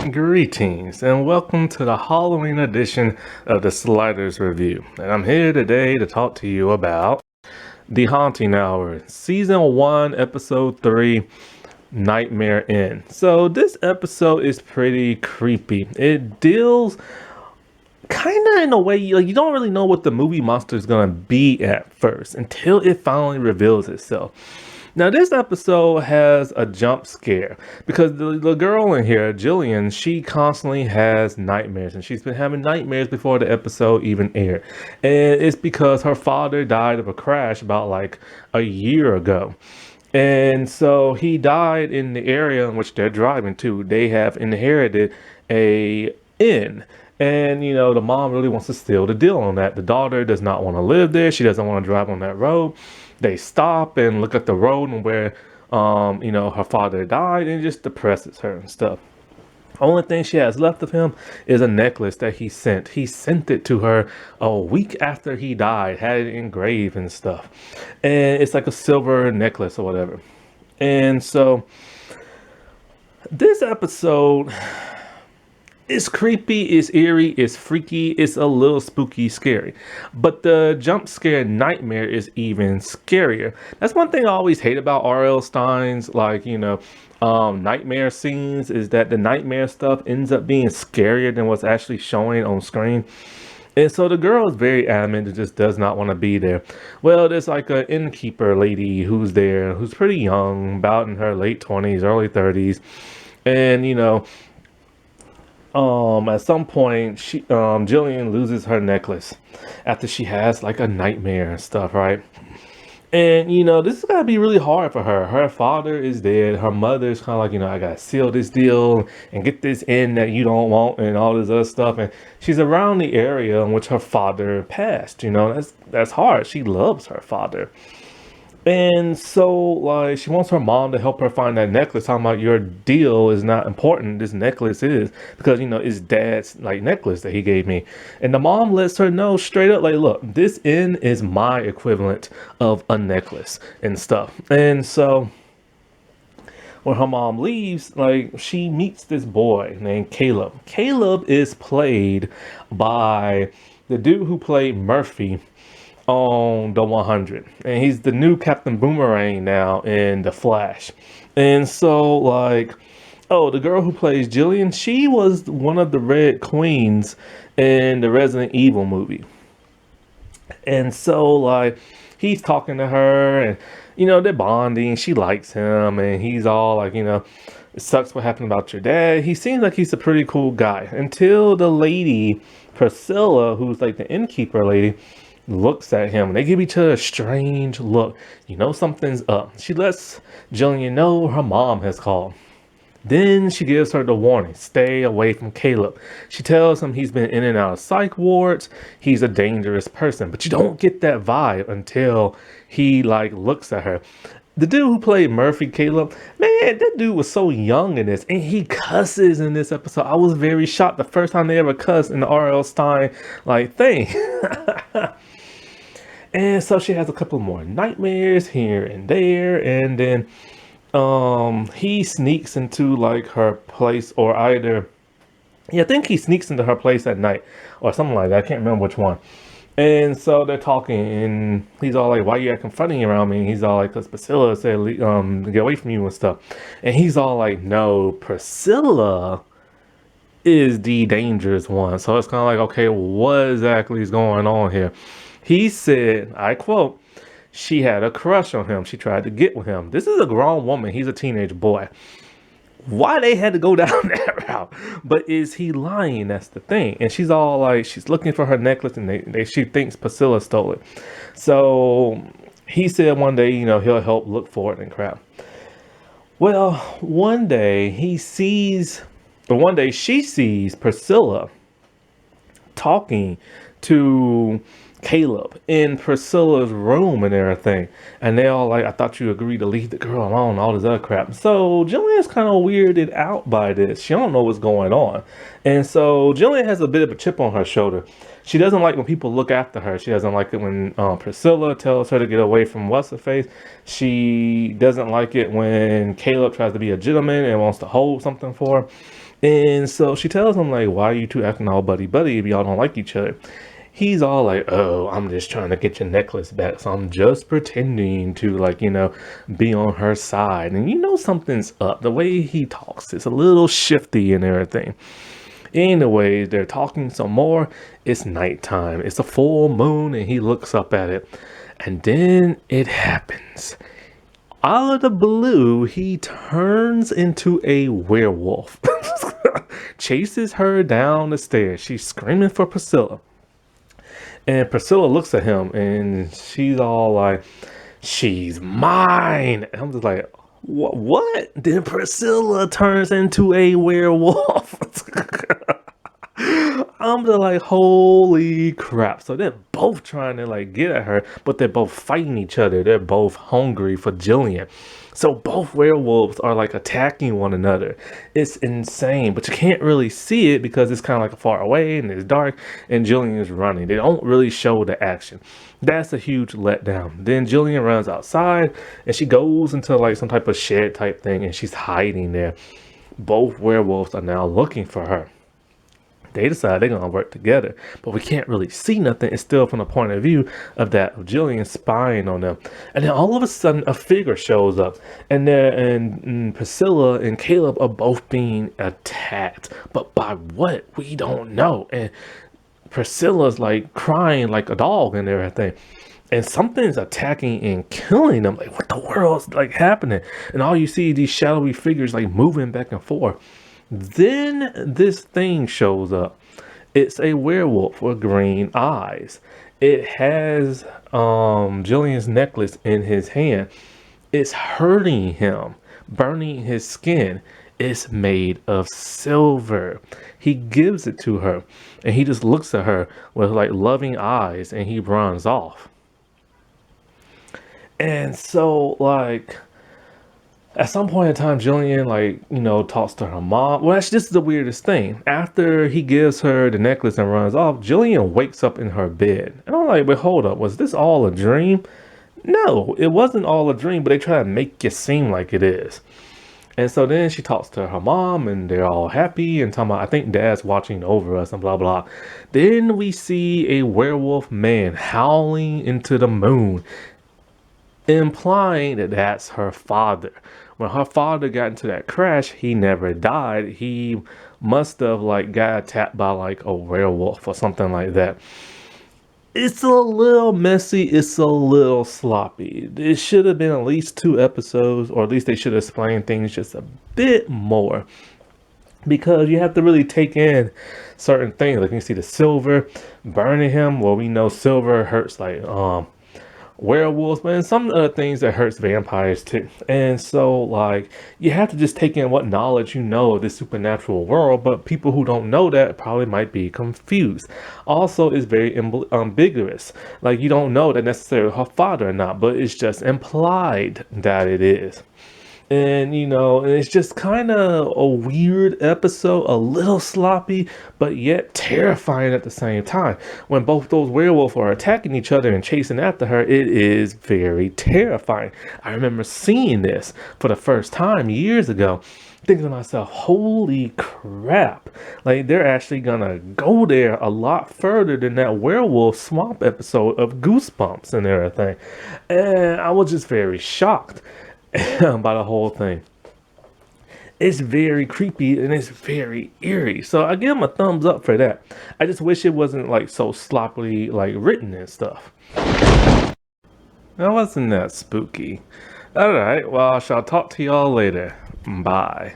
Greetings and welcome to the Halloween edition of the Sliders Review. And I'm here today to talk to you about The Haunting Hour, Season 1, Episode 3, Nightmare Inn. So this episode is pretty creepy. It deals kind of in a way you don't really know what the movie monster is going to be at first until it finally reveals itself. Now, this episode has a jump scare because the girl in here, Jillian, she constantly has nightmares, and she's been having nightmares before the episode even aired. And it's because her father died of a crash about like a year ago. And so he died in the area in which they're driving to. They have inherited a inn. And, the mom really wants to seal the deal on that. The daughter does not want to live there. She doesn't want to drive on that road. They stop and look at the road and where, her father died, and it just depresses her and stuff. Only thing she has left of him is a necklace that he sent. He sent it to her a week after he died, had it engraved and stuff. And it's like a silver necklace or whatever. And so this episode, it's creepy, it's eerie, it's freaky, it's a little spooky, scary. But the jump scare nightmare is even scarier. That's one thing I always hate about R.L. Stine's, nightmare scenes, is that the nightmare stuff ends up being scarier than what's actually showing on screen. And so the girl is very adamant and just does not want to be there. Well, there's like an innkeeper lady who's there, who's pretty young, about in her late 20s, early 30s. And, at some point, Jillian loses her necklace after she has like a nightmare and stuff, right? And this is gotta be really hard for her. Her father is dead. Her mother's kind of like, I gotta seal this deal and get this in that you don't want and all this other stuff. And she's around the area in which her father passed. That's hard. She loves her father. And so, like, she wants her mom to help her find that necklace. Talking about your deal is not important. This necklace is because, it's dad's like necklace that he gave me. And the mom lets her know straight up, like, look, this inn is my equivalent of a necklace and stuff. And so when her mom leaves, like, she meets this boy named Caleb. Caleb is played by the dude who played Murphy on the 100, and he's the new Captain Boomerang now in the Flash. And so, like, the girl who plays Jillian, she was one of the Red Queens in the Resident Evil movie. And so, like, he's talking to her, and they're bonding. She likes him, and he's all like, it sucks what happened about your dad. He seems like he's a pretty cool guy until the lady Priscilla, who's like the innkeeper lady, looks at him, and they give each other a strange look. Something's up. She lets Jillian know her mom has called. Then she gives her the warning, stay away from Caleb. She tells him he's been in and out of psych wards. He's a dangerous person, but you don't get that vibe until he looks at her. The dude who played Murphy, Caleb, man, that dude was so young in this, and he cusses in this episode. I was very shocked the first time they ever cussed in the R.L. Stine thing. And so she has a couple more nightmares here and there, and then he sneaks into her place, or either, I think he sneaks into her place at night or something like that. I can't remember which one. And so they're talking, and he's all like, why are you acting funny around me? And he's all like, because Priscilla said get away from you and stuff. And he's all like, no, Priscilla is the dangerous one. So it's kind of like, okay, what exactly is going on here? He said, I quote, she had a crush on him. She tried to get with him. This is a grown woman. He's a teenage boy. Why they had to go down that route? But is he lying? That's the thing. And she's all like, she's looking for her necklace, and she thinks Priscilla stole it. So he said one day, he'll help look for it and crap. Well, one day she sees Priscilla talking to Caleb in Priscilla's room and everything. And they all like, I thought you agreed to leave the girl alone, all this other crap. So Jillian's kind of weirded out by this. She don't know what's going on. And so Jillian has a bit of a chip on her shoulder. She doesn't like when people look after her. She doesn't like it when Priscilla tells her to get away from what's-her-face. She doesn't like it when Caleb tries to be a gentleman and wants to hold something for her. And so she tells him, like, why are you two acting all buddy-buddy if y'all don't like each other? He's all like, oh, I'm just trying to get your necklace back. So I'm just pretending to, like, be on her side. And something's up. The way he talks, it's a little shifty and everything. Anyways, they're talking some more. It's nighttime. It's a full moon, and he looks up at it. And then it happens. Out of the blue, he turns into a werewolf. Chases her down the stairs. She's screaming for Priscilla. And Priscilla looks at him and she's all like, she's mine. And I'm just like, what? Then Priscilla turns into a werewolf. I'm just like, holy crap. So they're both trying to like get at her, but they're both fighting each other. They're both hungry for Jillian. So both werewolves are like attacking one another. It's insane, but you can't really see it because it's kind of like far away and it's dark and Jillian is running. They don't really show the action. That's a huge letdown. Then Jillian runs outside and she goes into like some type of shed type thing and she's hiding there. Both werewolves are now looking for her. They decide they're going to work together, but we can't really see nothing. It's still from the point of view of Jillian spying on them. And then all of a sudden a figure shows up and Priscilla and Caleb are both being attacked, but by what? We don't know. And Priscilla's like crying like a dog and everything. And something's attacking and killing them. Like, what the world's like happening? And all you see these shadowy figures like moving back and forth. Then this thing shows up. It's a werewolf with green eyes. It has Jillian's necklace in his hand. It's hurting him, burning his skin. It's made of silver. He gives it to her and he just looks at her with like loving eyes and he runs off. And so like at some point in time, Jillian, talks to her mom. Well, actually, this is the weirdest thing. After he gives her the necklace and runs off, Jillian wakes up in her bed. And I'm like, wait, hold up. Was this all a dream? No, it wasn't all a dream, but they try to make it seem like it is. And so then she talks to her mom and they're all happy and talking about, I think dad's watching over us and blah, blah. Then we see a werewolf man howling into the moon, implying that that's her father. When her father got into that crash, he never died. He must have got attacked by like a werewolf or something like that. It's a little messy. It's a little sloppy. It should have been at least 2 episodes, or at least they should have explained things just a bit more. Because you have to really take in certain things. Like you see the silver burning him. Well, we know silver hurts like werewolves, but some other things that hurts vampires too. And so you have to just take in what knowledge you know of this supernatural world, but people who don't know that probably might be confused. Also, it's very ambiguous. Like you don't know that necessarily her father or not, but it's just implied that it is. And it's just kind of a weird episode, a little sloppy, but yet terrifying at the same time. When both those werewolves are attacking each other and chasing after her, it is very terrifying. I remember seeing this for the first time years ago, thinking to myself, holy crap, like they're actually gonna go there a lot further than that werewolf swamp episode of Goosebumps and everything. And I was just very shocked by the whole thing. It's very creepy and it's very eerie. So I give him a thumbs up for that. I just wish it wasn't so sloppily written and stuff. That wasn't that spooky. Alright, well I shall talk to y'all later. Bye.